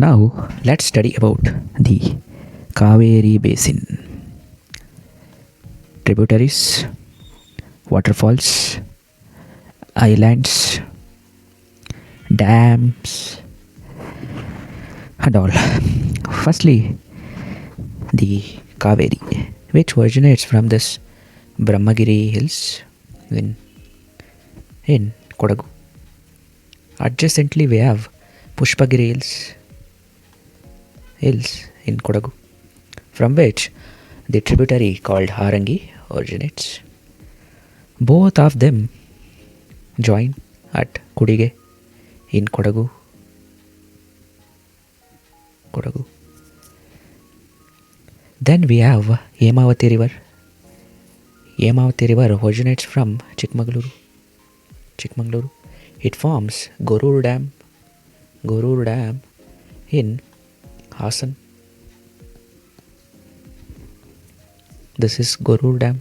Now let's study about the Kaveri basin. Tributaries, waterfalls, islands, dams, and all. Firstly, the Kaveri, which originates from this Brahmagiri hills in, in Kodagu. Adjacently, we have Pushpagiri hills in Kodagu, from which the tributary called Harangi originates. Both of them join at Kudige in Kodagu. Then we have Yemavati river. Yemavati river originates from Chikmagaluru. It forms Gorur Dam in Hassan. This is Gorur Dam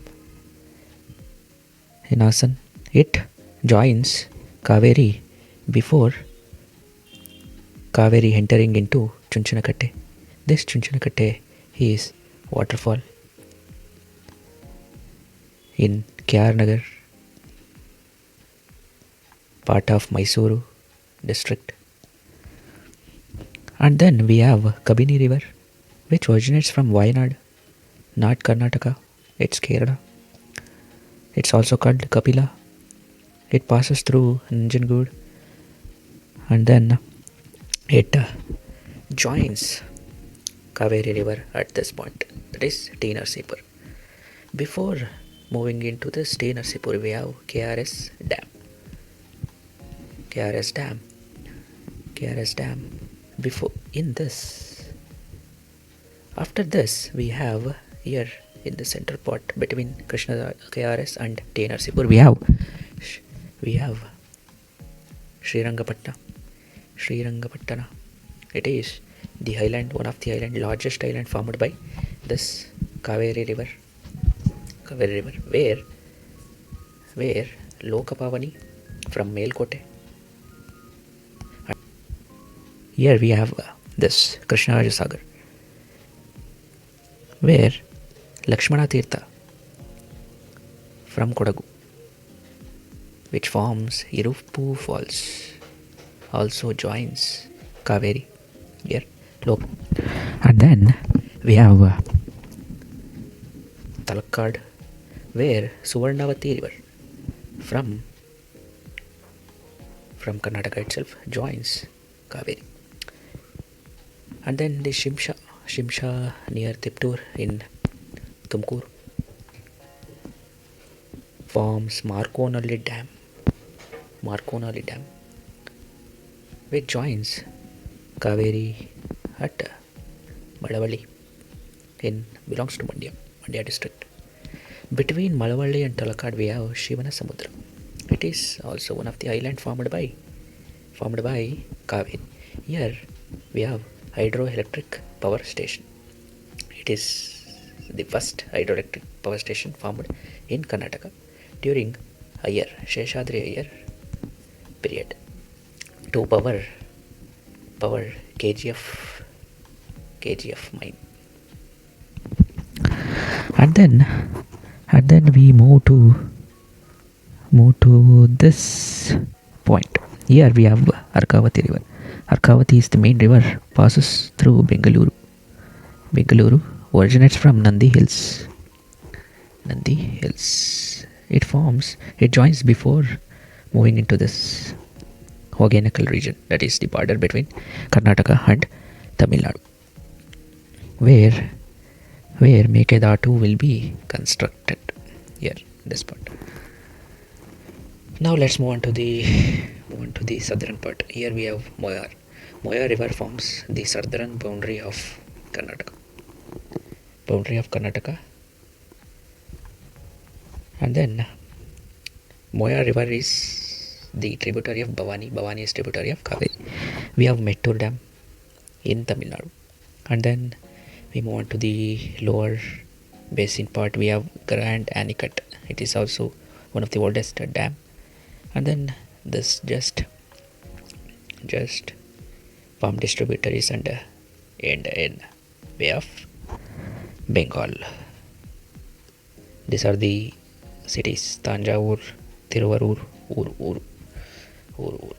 in Hassan. It joins Kaveri before Kaveri entering into Chunchanakatte. This Chunchanakatte is waterfall in Kyarnagar, part of Mysuru district. And then we have Kabini river, which originates from Wayanad, not Karnataka, it's Kerala. It's also called Kapila. It passes through Nanjangud and then it joins Kaveri river at this point, that is T. Narsipur. Before moving into this T. Narsipur, we have KRS Dam. Before in this, after this, we have here in the center part between Krishna KRS and T. Narsipur, we have Srirangapatna. It is the island, one of the largest island formed by this Kaveri river, where Lokapavani from Melkote. Here we have this Krishna Sagar, where Lakshmana Tirtha from Kodagu, which forms Iruppu Falls, also joins Kaveri here. And then we have Talakkad, where Suvarnavati river from Karnataka itself joins Kaveri. And then the Shimsha near Tiptur in Tumkur forms Markonalli Dam, which joins Kaveri at Malavalli belongs to Mandya district. Between Malavalli and Talakkad, we have Shivana Samudra. It is also one of the island formed by Kaveri. Here we have hydroelectric power station. It is the first hydroelectric power station formed in Karnataka during Sheshadri Iyer period to power KGF mine. And then we move to this point. Here we have Arkavati river. Arkavati is the main river, passes through Bengaluru. Originates from Nandi Hills. It joins before moving into this Hogenakkal region, that is the border between Karnataka and Tamil Nadu, where Mekedatu will be constructed here, this part. Now let's move on to the southern part. Here we have Moyar. Moyar river forms the southern boundary of Karnataka. And then Moyar river is the tributary of Bhavani. Bhavani is tributary of Kaveri. We have Mettur Dam in Tamil Nadu. And then we move on to the lower basin part. We have Grand Anicut. It is also one of the oldest dam. And then this just pump distributaries, and end in Bay of Bengal. These are the cities: Tanjavur, Thiruvarur, Ur, Ur, Ur, Ur.